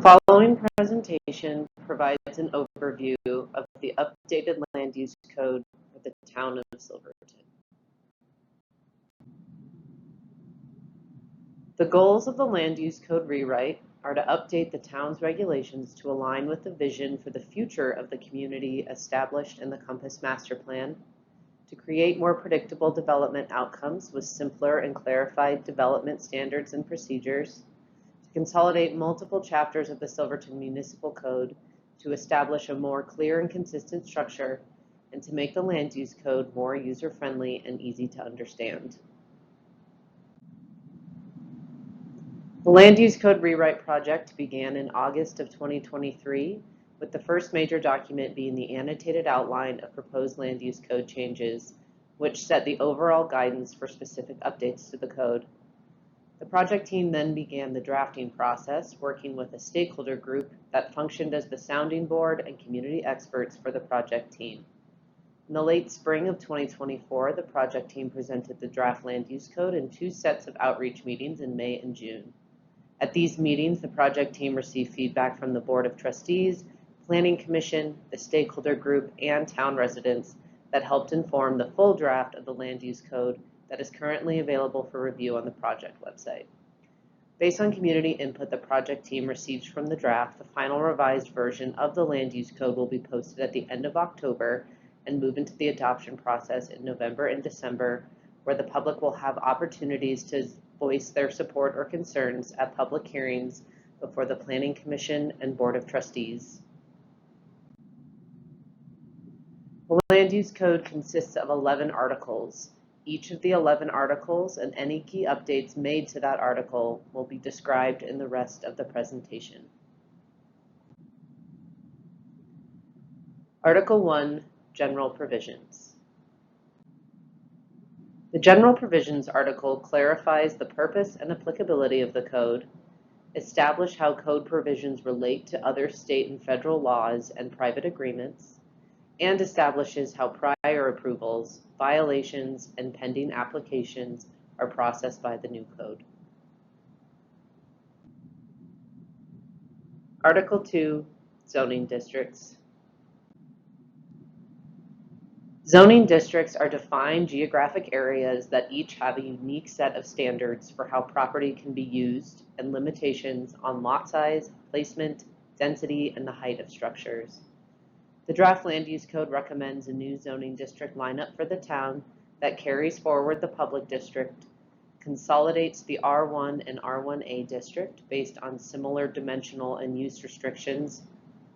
Following presentation provides an overview of the updated land use code for the town of Silverton. The goals of the land use code rewrite are to update the town's regulations to align with the vision for the future of the community established in the Compass Master Plan, to create more predictable development outcomes with simpler and clarified development standards and procedures, to consolidate multiple chapters of the Silverton Municipal Code to establish a more clear and consistent structure, and to make the land use code more user-friendly and easy to understand. The Land Use Code Rewrite project began in August of 2023, with the first major document being the annotated outline of proposed land use code changes, which set the overall guidance for specific updates to the code. The project team then began the drafting process, working with a stakeholder group that functioned as the sounding board and community experts for the project team. In the late spring of 2024, the project team presented the draft land use code in 2 sets of outreach meetings in May and June. At these meetings, the project team received feedback from the Board of Trustees, Planning Commission, the stakeholder group, and town residents that helped inform the full draft of the land use code that is currently available for review on the project website. Based on community input the project team received from the draft, the final revised version of the land use code will be posted at the end of October and move into the adoption process in November and December, where the public will have opportunities to voice their support or concerns at public hearings before the Planning Commission and Board of Trustees. The Land Use Code consists of 11 articles. Each of the 11 articles and any key updates made to that article will be described in the rest of the presentation. Article 1, General Provisions. The General Provisions article clarifies the purpose and applicability of the code, establish how code provisions relate to other state and federal laws and private agreements, and establishes how prior approvals, violations, and pending applications are processed by the new code. Article 2, Zoning Districts. Zoning districts are defined geographic areas that each have a unique set of standards for how property can be used and limitations on lot size, placement, density, and the height of structures. The draft land use code recommends a new zoning district lineup for the town that carries forward the public district, consolidates the R1 and R1A district based on similar dimensional and use restrictions,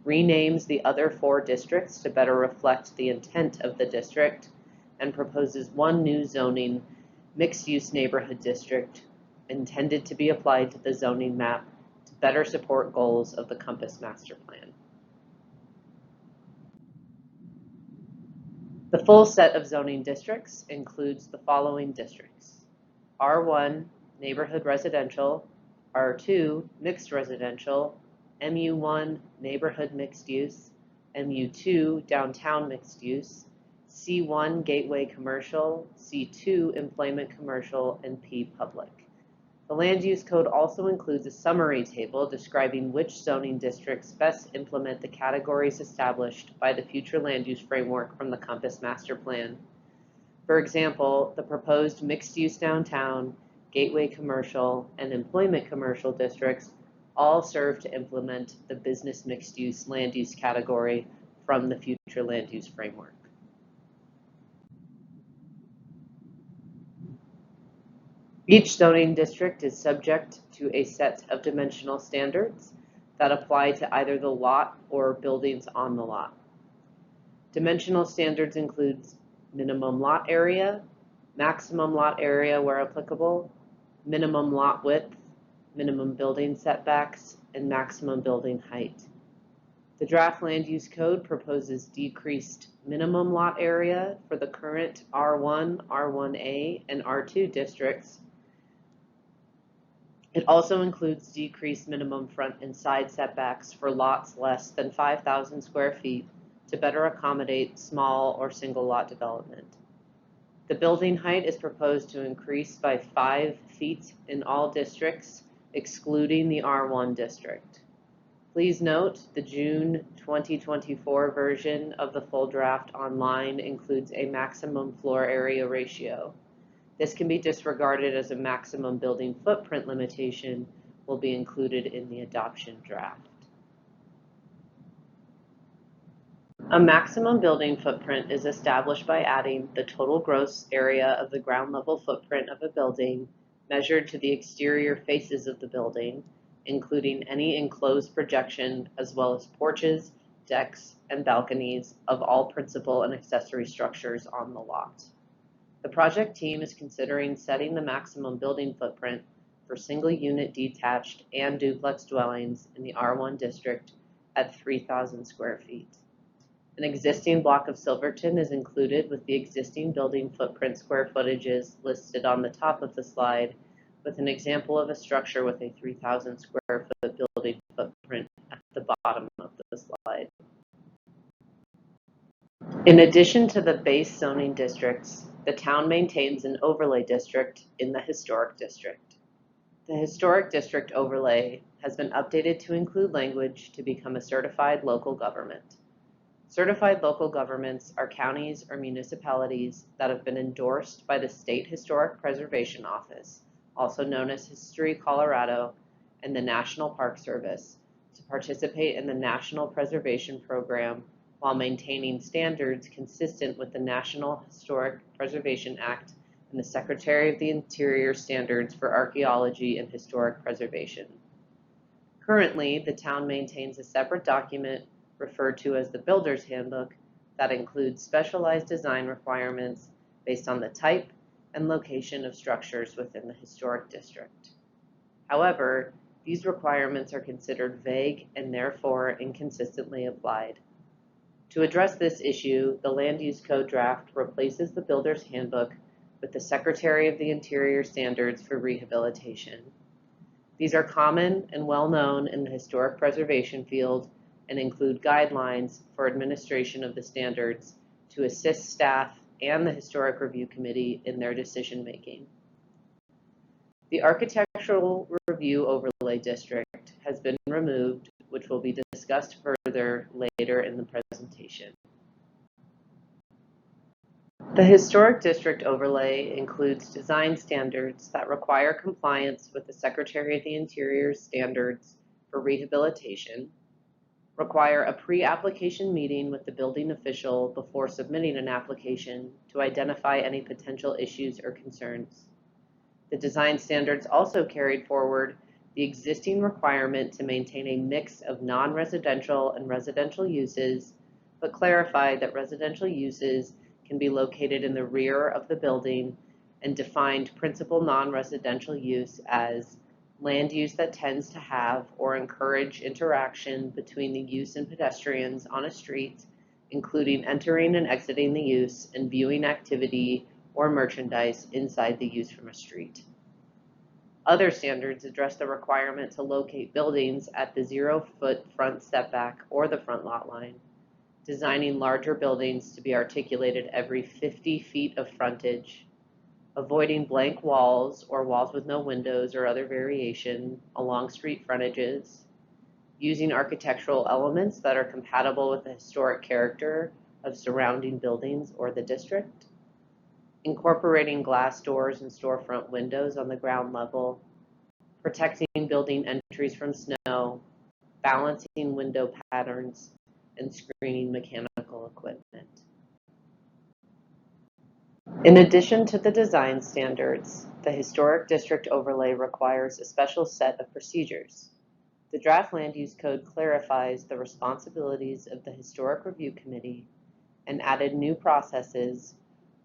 renames the other 4 districts to better reflect the intent of the district, and proposes 1 new zoning mixed-use neighborhood district intended to be applied to the zoning map to better support goals of the Compass Master Plan. The full set of zoning districts includes the following districts: R1, Neighborhood Residential, R2, Mixed Residential, MU1, Neighborhood Mixed Use, MU2, Downtown Mixed Use, C1, Gateway Commercial, C2, Employment Commercial, and P, Public. The Land Use Code also includes a summary table describing which zoning districts best implement the categories established by the future land use framework from the Compass Master Plan. For example, the proposed mixed-use downtown, Gateway Commercial, and Employment Commercial districts all serve to implement the business mixed-use land use category from the future land use framework. Each zoning district is subject to a set of dimensional standards that apply to either the lot or buildings on the lot. Dimensional standards include minimum lot area, maximum lot area where applicable, minimum lot width, minimum building setbacks, and maximum building height. The draft land use code proposes decreased minimum lot area for the current R1, R1A, and R2 districts. It also includes decreased minimum front and side setbacks for lots less than 5,000 square feet to better accommodate small or single lot development. The building height is proposed to increase by 5 feet in all districts, excluding the R1 district. Please note the June 2024 version of the full draft online includes a maximum floor area ratio. This can be disregarded as a maximum building footprint limitation will be included in the adoption draft. A maximum building footprint is established by adding the total gross area of the ground level footprint of a building measured to the exterior faces of the building, including any enclosed projection as well as porches, decks, and balconies of all principal and accessory structures on the lot. The project team is considering setting the maximum building footprint for single unit detached and duplex dwellings in the R1 district at 3,000 square feet. An existing block of Silverton is included with the existing building footprint square footages listed on the top of the slide, with an example of a structure with a 3,000 square foot building footprint at the bottom of the slide. In addition to the base zoning districts, the town maintains an overlay district in the historic district. The historic district overlay has been updated to include language to become a certified local government. Certified local governments are counties or municipalities that have been endorsed by the State Historic Preservation Office, also known as History Colorado, and the National Park Service, to participate in the National Preservation Program while maintaining standards consistent with the National Historic Preservation Act and the Secretary of the Interior standards for archaeology and historic preservation. Currently, the town maintains a separate document referred to as the Builder's Handbook that includes specialized design requirements based on the type and location of structures within the historic district. However, these requirements are considered vague and therefore inconsistently applied. To address this issue, the Land Use Code draft replaces the Builder's Handbook with the Secretary of the Interior standards for rehabilitation. These are common and well known in the historic preservation field and include guidelines for administration of the standards to assist staff and the Historic Review Committee in their decision making. The Architectural Review Overlay District has been removed, which will be discussed further later in the presentation. The Historic District Overlay includes design standards that require compliance with the Secretary of the Interior's standards for rehabilitation, require a pre-application meeting with the building official before submitting an application to identify any potential issues or concerns. The design standards also carried forward the existing requirement to maintain a mix of non-residential and residential uses, but clarified that residential uses can be located in the rear of the building and defined principal non-residential use as land use that tends to have or encourage interaction between the use and pedestrians on a street, including entering and exiting the use and viewing activity or merchandise inside the use from a street. Other standards address the requirement to locate buildings at the 0-foot front setback or the front lot line, designing larger buildings to be articulated every 50 feet of frontage, avoiding blank walls or walls with no windows or other variation along street frontages, using architectural elements that are compatible with the historic character of surrounding buildings or the district, incorporating glass doors and storefront windows on the ground level, protecting building entries from snow, balancing window patterns, and screening mechanical equipment. In addition to the design standards, the Historic District Overlay requires a special set of procedures. The Draft Land Use Code clarifies the responsibilities of the Historic Review Committee and added new processes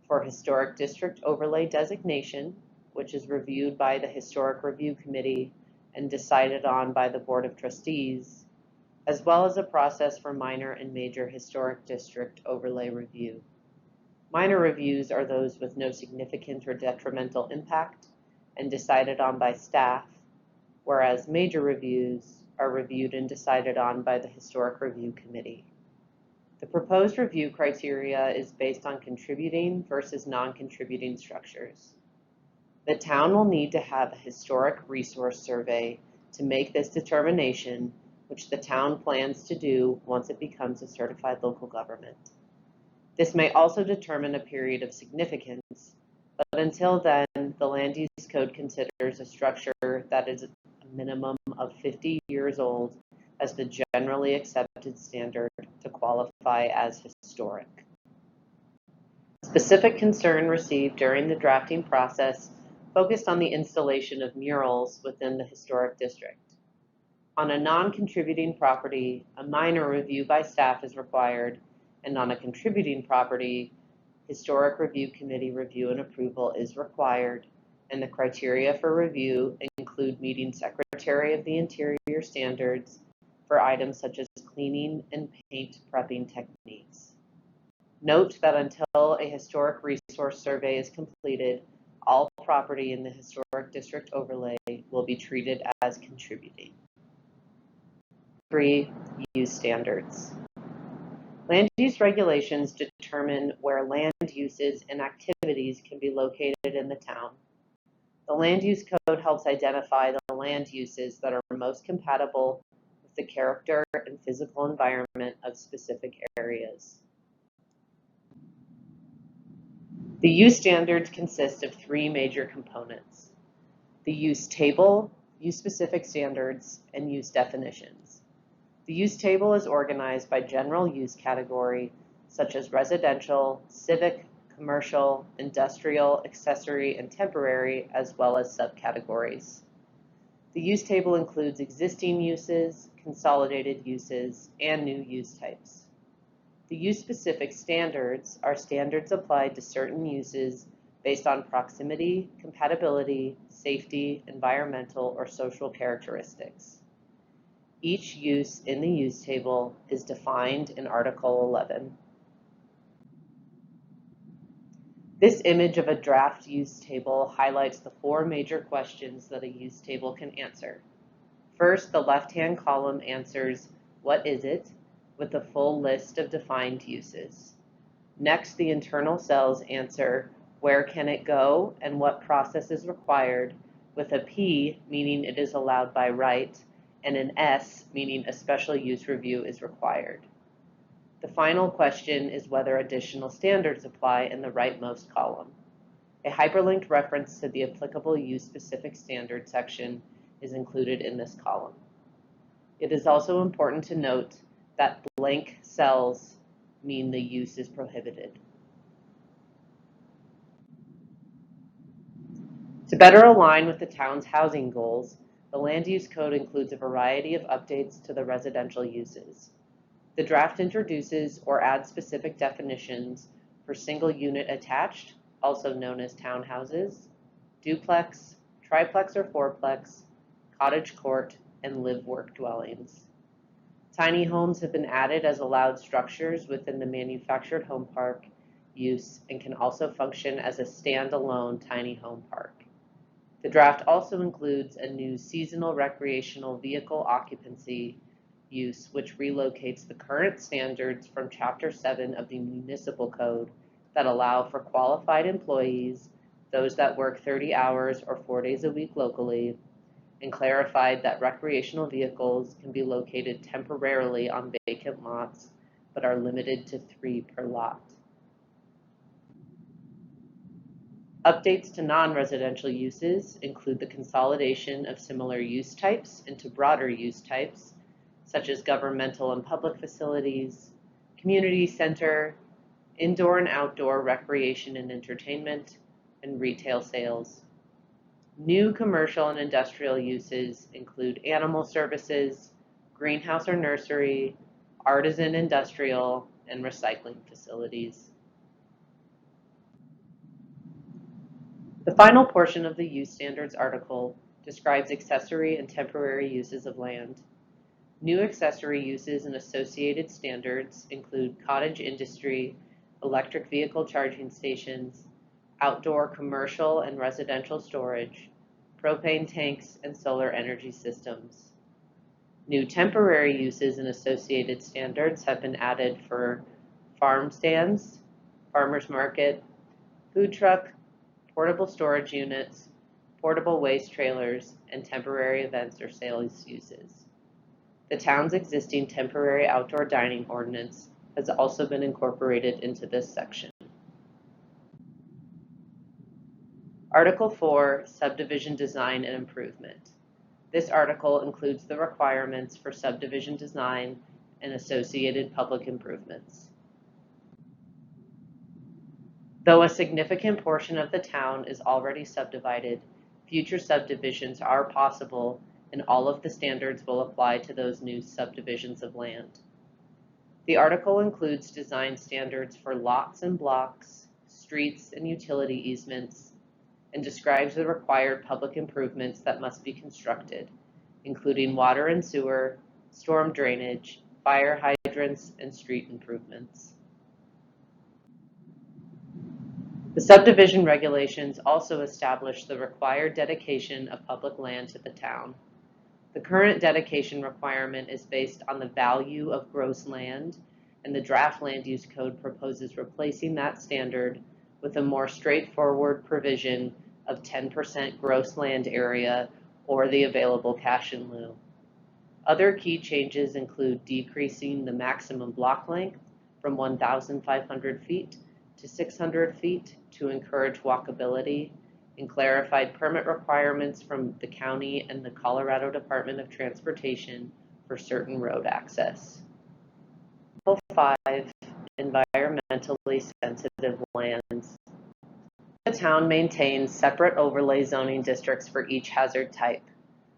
for Historic District Overlay designation, which is reviewed by the Historic Review Committee and decided on by the Board of Trustees, as well as a process for minor and major Historic District Overlay review. Minor reviews are those with no significant or detrimental impact and decided on by staff, whereas major reviews are reviewed and decided on by the Historic Review Committee. The proposed review criteria is based on contributing versus non-contributing structures. The town will need to have a historic resource survey to make this determination which the town plans to do once it becomes a certified local government. This may also determine a period of significance, but until then, the Land Use Code considers a structure that is a minimum of 50 years old as the generally accepted standard to qualify as historic. Specific concern received during the drafting process focused on the installation of murals within the historic district. On a non-contributing property, a minor review by staff is required, and on a contributing property, Historic Review Committee review and approval is required, and the criteria for review include meeting Secretary of the Interior standards for items such as cleaning and paint prepping techniques. Note that until a historic resource survey is completed, all property in the Historic District overlay will be treated as contributing. 3. Use standards. Land use regulations determine where land uses and activities can be located in the town. The Land Use Code helps identify the land uses that are most compatible with the character and physical environment of specific areas. The use standards consist of 3 major components: the use table, use-specific standards, and use definitions. The use table is organized by general use category, such as residential, civic, commercial, industrial, accessory, and temporary, as well as subcategories. The use table includes existing uses, consolidated uses, and new use types. The use-specific standards are standards applied to certain uses based on proximity, compatibility, safety, environmental, or social characteristics. Each use in the use table is defined in Article 11. This image of a draft use table highlights the 4 major questions that a use table can answer. First, the left-hand column answers, "What is it?" with a full list of defined uses. Next, the internal cells answer, "Where can it go and what process is required?" with a P meaning it is allowed by right, and an S meaning a special use review is required. The final question is whether additional standards apply in the rightmost column. A hyperlinked reference to the applicable use-specific standard section is included in this column. It is also important to note that blank cells mean the use is prohibited. To better align with the town's housing goals, the Land Use Code includes a variety of updates to the residential uses. The draft introduces or adds specific definitions for single unit attached, also known as townhouses, duplex, triplex or fourplex, cottage court, and live-work dwellings. Tiny homes have been added as allowed structures within the manufactured home park use and can also function as a standalone tiny home park. The draft also includes a new seasonal recreational vehicle occupancy use, which relocates the current standards from Chapter 7 of the Municipal Code that allow for qualified employees, those that work 30 hours or 4 days a week locally, and clarified that recreational vehicles can be located temporarily on vacant lots, but are limited to 3 per lot. Updates to non-residential uses include the consolidation of similar use types into broader use types, such as governmental and public facilities, community center, indoor and outdoor recreation and entertainment, and retail sales. New commercial and industrial uses include animal services, greenhouse or nursery, artisan industrial, and recycling facilities. The final portion of the use standards article describes accessory and temporary uses of land. New accessory uses and associated standards include cottage industry, electric vehicle charging stations, outdoor commercial and residential storage, propane tanks, and solar energy systems. New temporary uses and associated standards have been added for farm stands, farmers market, food truck, portable storage units, portable waste trailers, and temporary events or sales uses. The town's existing temporary outdoor dining ordinance has also been incorporated into this section. Article 4, Subdivision Design and Improvement. This article includes the requirements for subdivision design and associated public improvements. Though a significant portion of the town is already subdivided, future subdivisions are possible, and all of the standards will apply to those new subdivisions of land. The article includes design standards for lots and blocks, streets and utility easements, and describes the required public improvements that must be constructed, including water and sewer, storm drainage, fire hydrants, and street improvements. The subdivision regulations also establish the required dedication of public land to the town. The current dedication requirement is based on the value of gross land, and the draft land use code proposes replacing that standard with a more straightforward provision of 10% gross land area or the available cash in lieu. Other key changes include decreasing the maximum block length from 1,500 feet to 600 feet to encourage walkability, and clarified permit requirements from the county and the Colorado Department of Transportation for certain road access. Article 5, Environmentally Sensitive Lands. The town maintains separate overlay zoning districts for each hazard type.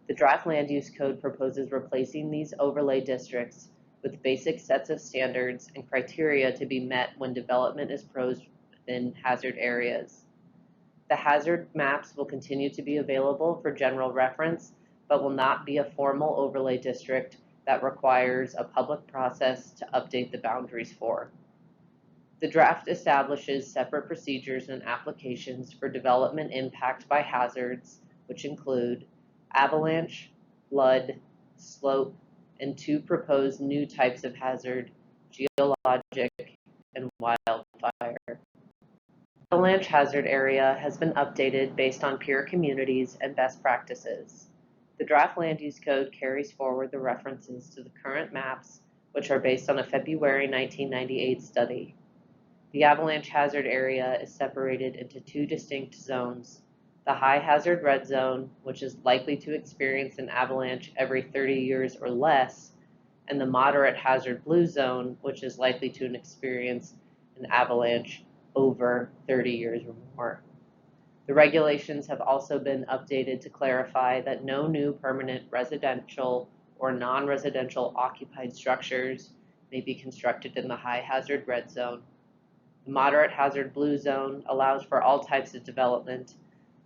The draft land use code proposes replacing these overlay districts with basic sets of standards and criteria to be met when development is proposed within hazard areas. The hazard maps will continue to be available for general reference, but will not be a formal overlay district that requires a public process to update the boundaries for. The draft establishes separate procedures and applications for development impact by hazards, which include avalanche, flood, slope, and 2 proposed new types of hazard, geologic and wildfire. The avalanche hazard area has been updated based on peer communities and best practices. The draft land use code carries forward the references to the current maps, which are based on a February 1998 study. The avalanche hazard area is separated into 2 distinct zones: the high hazard red zone, which is likely to experience an avalanche every 30 years or less, and the moderate hazard blue zone, which is likely to experience an avalanche over 30 years or more. The regulations have also been updated to clarify that no new permanent residential or non-residential occupied structures may be constructed in the high hazard red zone. The moderate hazard blue zone allows for all types of development,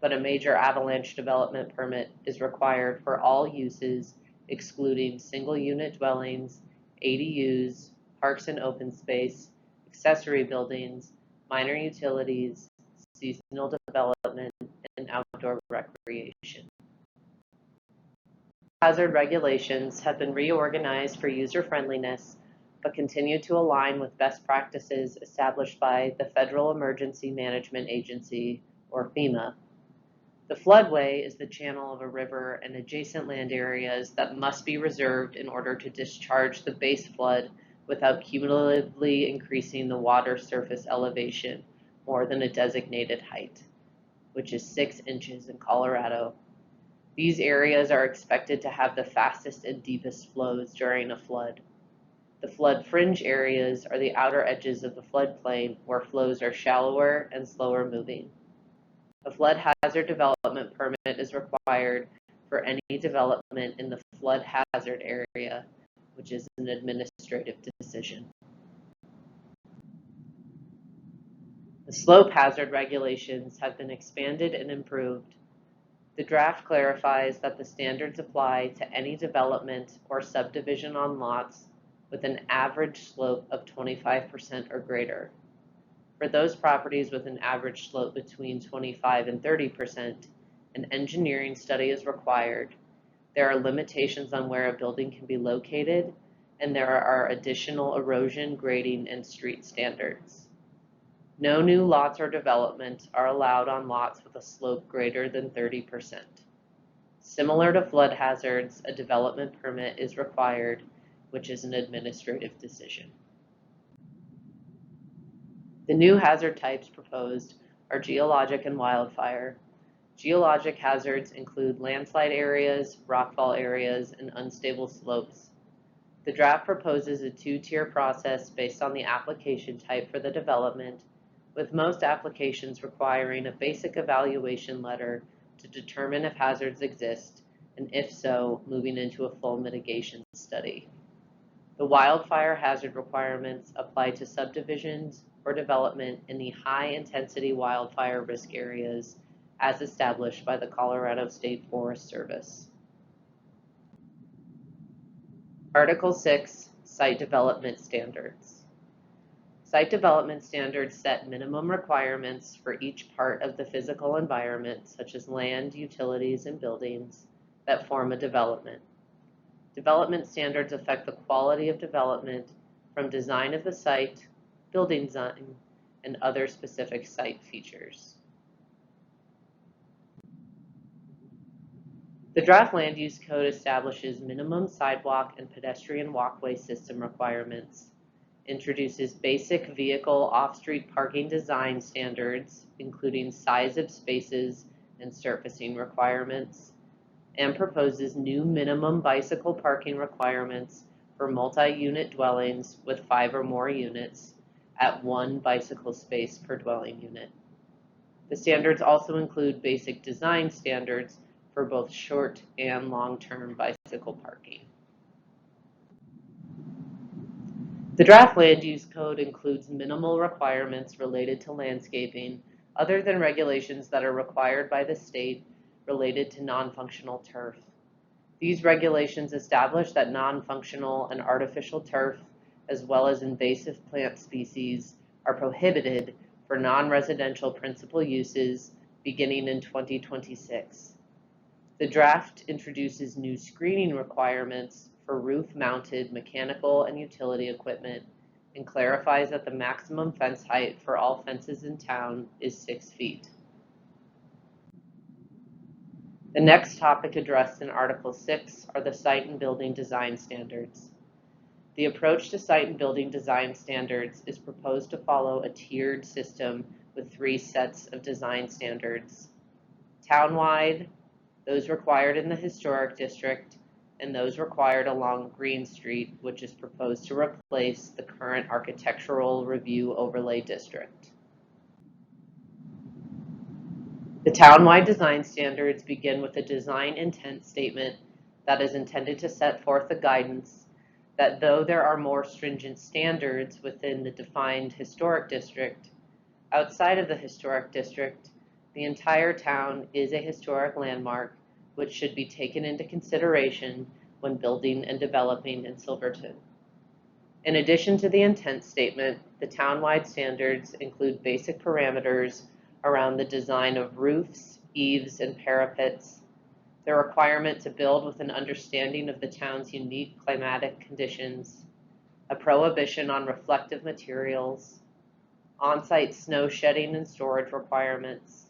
but a major avalanche development permit is required for all uses, excluding single unit dwellings, ADUs, parks and open space, accessory buildings, minor utilities, seasonal development, and outdoor recreation. Hazard regulations have been reorganized for user-friendliness, but continue to align with best practices established by the Federal Emergency Management Agency, or FEMA. The floodway is the channel of a river and adjacent land areas that must be reserved in order to discharge the base flood without cumulatively increasing the water surface elevation more than a designated height, which is 6 inches in Colorado. These areas are expected to have the fastest and deepest flows during a flood. The flood fringe areas are the outer edges of the floodplain where flows are shallower and slower moving. A flood hazard development permit is required for any development in the flood hazard area, which is an administrative decision. The slope hazard regulations have been expanded and improved. The draft clarifies that the standards apply to any development or subdivision on lots with an average slope of 25% or greater. For those properties with an average slope between 25 and 30%, an engineering study is required. There are limitations on where a building can be located, and there are additional erosion, grading, and street standards. No new lots or development are allowed on lots with a slope greater than 30%. Similar to flood hazards, a development permit is required, which is an administrative decision. The new hazard types proposed are geologic and wildfire. Geologic hazards include landslide areas, rockfall areas, and unstable slopes. The draft proposes a two-tier process based on the application type for the development, with most applications requiring a basic evaluation letter to determine if hazards exist, and if so, moving into a full mitigation study. The wildfire hazard requirements apply to subdivisions or development in the high-intensity wildfire risk areas as established by the Colorado State Forest Service. Article 6, Site Development Standards. Site development standards set minimum requirements for each part of the physical environment, such as land, utilities, and buildings, that form a development. Development standards affect the quality of development from design of the site, building design, and other specific site features. The draft land use code establishes minimum sidewalk and pedestrian walkway system requirements, introduces basic vehicle off-street parking design standards, including size of spaces and surfacing requirements, and proposes new minimum bicycle parking requirements for multi-unit dwellings with 5 or more units at 1 bicycle space per dwelling unit. The standards also include basic design standards for both short and long-term bicycle parking. The draft land use code includes minimal requirements related to landscaping, other than regulations that are required by the state related to non-functional turf. These regulations establish that non-functional and artificial turf, as well as invasive plant species, are prohibited for non-residential principal uses beginning in 2026. The draft introduces new screening requirements for roof-mounted mechanical and utility equipment and clarifies that the maximum fence height for all fences in town is 6 feet. The next topic addressed in Article 6 are the site and building design standards. The approach to site and building design standards is proposed to follow a tiered system with 3 sets of design standards: townwide, those required in the historic district, and those required along Green Street, which is proposed to replace the current architectural review overlay district. The townwide design standards begin with a design intent statement that is intended to set forth the guidance that though there are more stringent standards within the defined historic district, outside of the historic district, the entire town is a historic landmark which should be taken into consideration when building and developing in Silverton. In addition to the intent statement, the townwide standards include basic parameters around the design of roofs, eaves, and parapets, the requirement to build with an understanding of the town's unique climatic conditions, a prohibition on reflective materials, on-site snow shedding and storage requirements,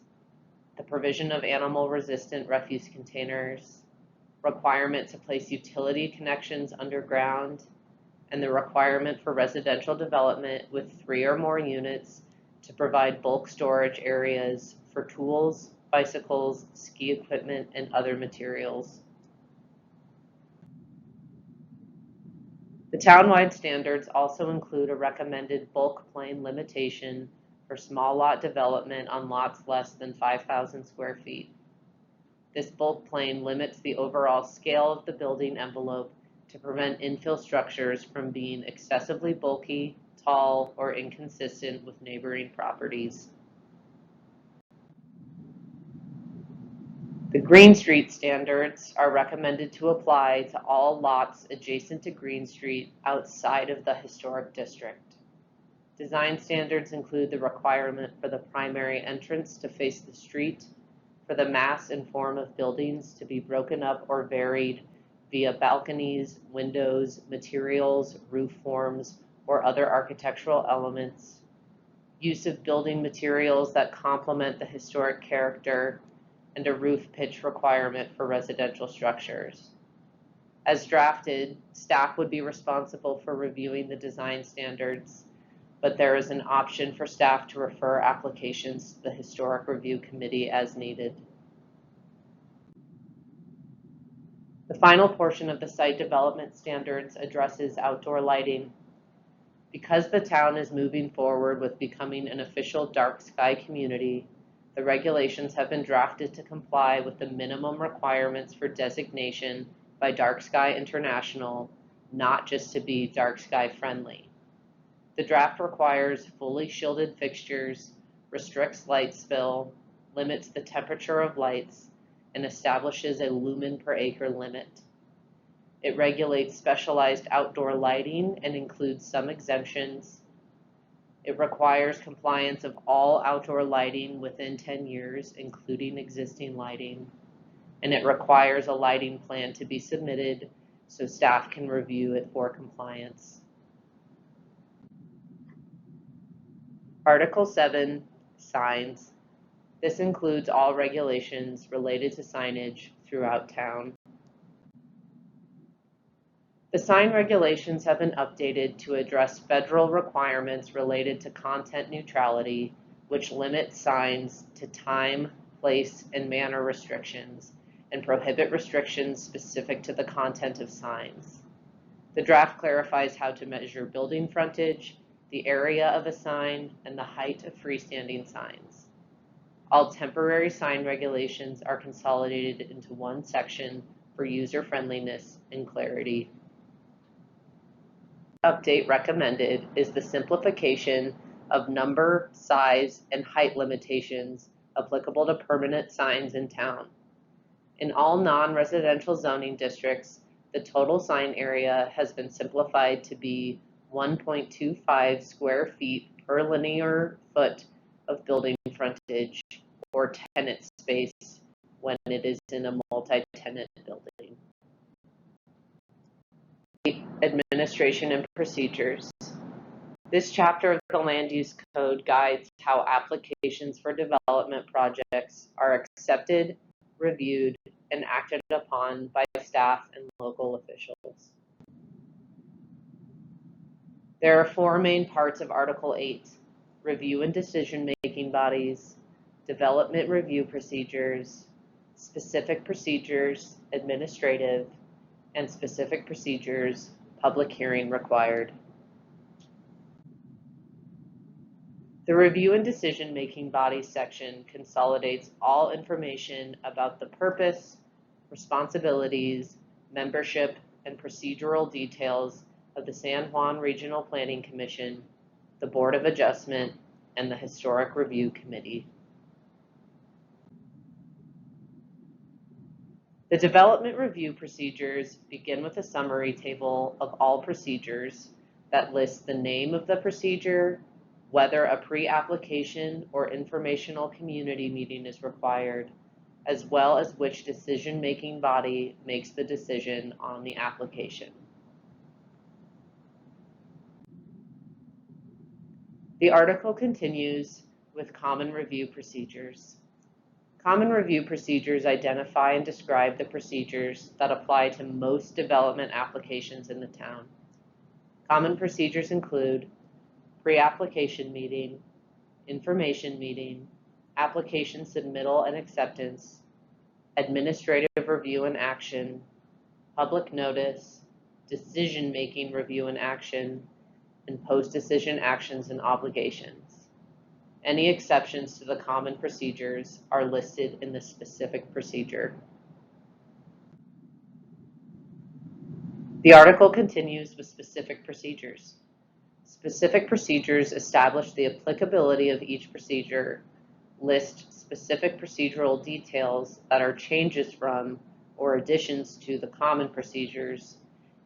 the provision of animal-resistant refuse containers, requirement to place utility connections underground, and the requirement for residential development with 3 or more units to provide bulk storage areas for tools, bicycles, ski equipment, and other materials. The townwide standards also include a recommended bulk plane limitation for small lot development on lots less than 5,000 square feet. This bulk plane limits the overall scale of the building envelope to prevent infill structures from being excessively bulky, tall, or inconsistent with neighboring properties. The Green Street standards are recommended to apply to all lots adjacent to Green Street outside of the historic district. Design standards include the requirement for the primary entrance to face the street, for the mass and form of buildings to be broken up or varied via balconies, windows, materials, roof forms, or other architectural elements, use of building materials that complement the historic character, and a roof pitch requirement for residential structures. As drafted, staff would be responsible for reviewing the design standards, but there is an option for staff to refer applications to the Historic Review Committee as needed. The final portion of the site development standards addresses outdoor lighting. Because the town is moving forward with becoming an official dark sky community, the regulations have been drafted to comply with the minimum requirements for designation by Dark Sky International, not just to be dark sky friendly. The draft requires fully shielded fixtures, restricts light spill, limits the temperature of lights, and establishes a lumen per acre limit. It regulates specialized outdoor lighting and includes some exemptions. It requires compliance of all outdoor lighting within 10 years, including existing lighting. And it requires a lighting plan to be submitted so staff can review it for compliance. Article 7, Signs. This includes all regulations related to signage throughout town. The sign regulations have been updated to address federal requirements related to content neutrality, which limit signs to time, place, and manner restrictions, and prohibit restrictions specific to the content of signs. The draft clarifies how to measure building frontage, the area of a sign, and the height of freestanding signs. All temporary sign regulations are consolidated into one section for user-friendliness and clarity. Update recommended is the simplification of number, size, and height limitations applicable to permanent signs in town. In all non-residential zoning districts, the total sign area has been simplified to be 1.25 square feet per linear foot of building frontage or tenant space when it is in a multi-tenant building. Administration and procedures. This chapter of the Land Use Code guides how applications for development projects are accepted, reviewed, and acted upon by staff and local officials. There are four main parts of Article 8: review and decision-making bodies, development review procedures, specific procedures, administrative, and specific procedures, public hearing required. The review and decision-making bodies section consolidates all information about the purpose, responsibilities, membership, and procedural details of the San Juan Regional Planning Commission, the Board of Adjustment, and the Historic Review Committee. The development review procedures begin with a summary table of all procedures that lists the name of the procedure, whether a pre-application or informational community meeting is required, as well as which decision-making body makes the decision on the application. The article continues with common review procedures. Common review procedures identify and describe the procedures that apply to most development applications in the town. Common procedures include pre-application meeting, information meeting, application submittal and acceptance, administrative review and action, public notice, decision-making review and action, and post-decision actions and obligations. Any exceptions to the common procedures are listed in the specific procedure. The article continues with specific procedures. Specific procedures establish the applicability of each procedure, list specific procedural details that are changes from or additions to the common procedures,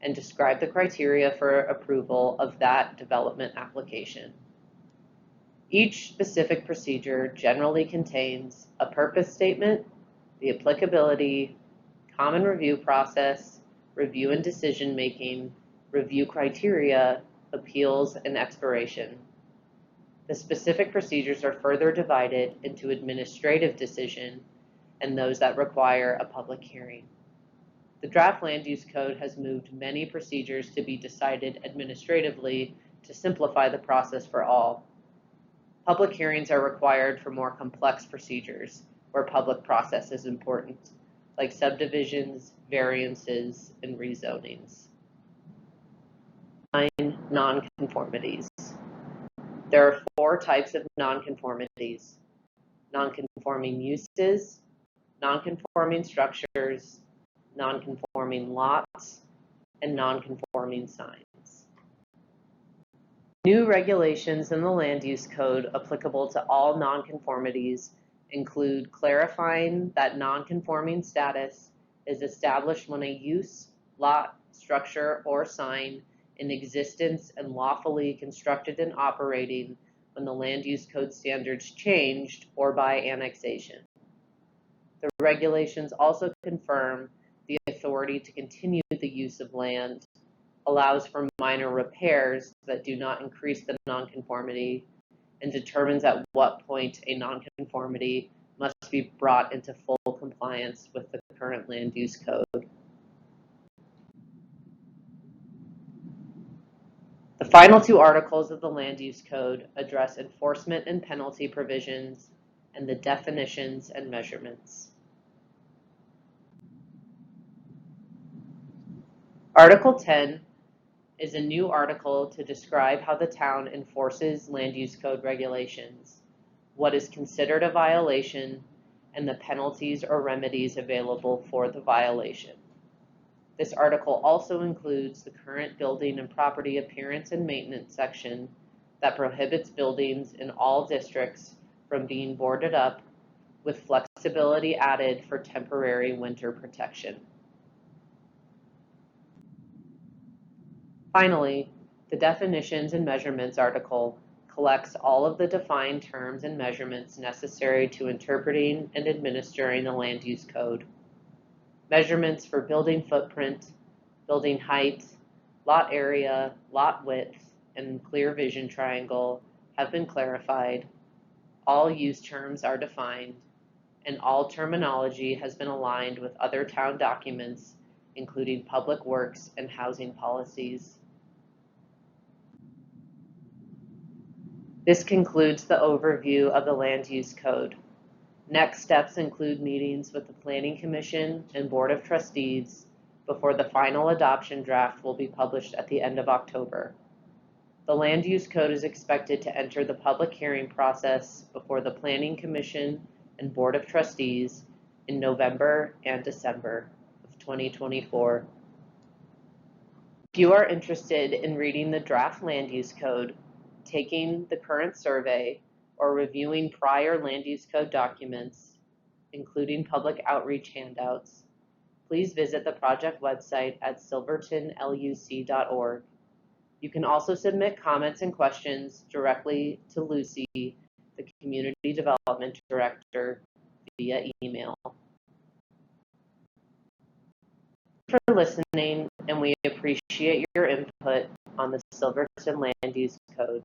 and describe the criteria for approval of that development application. Each specific procedure generally contains a purpose statement, the applicability, common review process, review and decision making, review criteria, appeals, and expiration. The specific procedures are further divided into administrative decision and those that require a public hearing. The draft land use code has moved many procedures to be decided administratively to simplify the process for all. Public hearings are required for more complex procedures where public process is important, like subdivisions, variances, and rezonings. 9. Nonconformities. There are 4 types of nonconformities: nonconforming uses, nonconforming structures, nonconforming lots, and nonconforming signs. New regulations in the Land Use Code applicable to all nonconformities include clarifying that nonconforming status is established when a use, lot, structure, or sign in existence and lawfully constructed and operating when the Land Use Code standards changed or by annexation. The regulations also confirm the authority to continue the use of land, allows for minor repairs that do not increase the nonconformity, and determines at what point a nonconformity must be brought into full compliance with the current land use code. The final 2 articles of the land use code address enforcement and penalty provisions and the definitions and measurements. Article 10 is a new article to describe how the town enforces land use code regulations, what is considered a violation, and the penalties or remedies available for the violation. This article also includes the current building and property appearance and maintenance section that prohibits buildings in all districts from being boarded up, with flexibility added for temporary winter protection. Finally, the definitions and measurements article collects all of the defined terms and measurements necessary to interpreting and administering the land use code. Measurements for building footprint, building height, lot area, lot width, and clear vision triangle have been clarified. All use terms are defined, and all terminology has been aligned with other town documents, including public works and housing policies. This concludes the overview of the Land Use Code. Next steps include meetings with the Planning Commission and Board of Trustees before the final adoption draft will be published at the end of October. The Land Use Code is expected to enter the public hearing process before the Planning Commission and Board of Trustees in November and December of 2024. If you are interested in reading the draft Land Use Code, taking the current survey, or reviewing prior land use code documents, including public outreach handouts, please visit the project website at silvertonluc.org. You can also submit comments and questions directly to Lucy, the Community Development Director, via email. Thank you for listening, and we appreciate your input on the Silverton Land Use Code.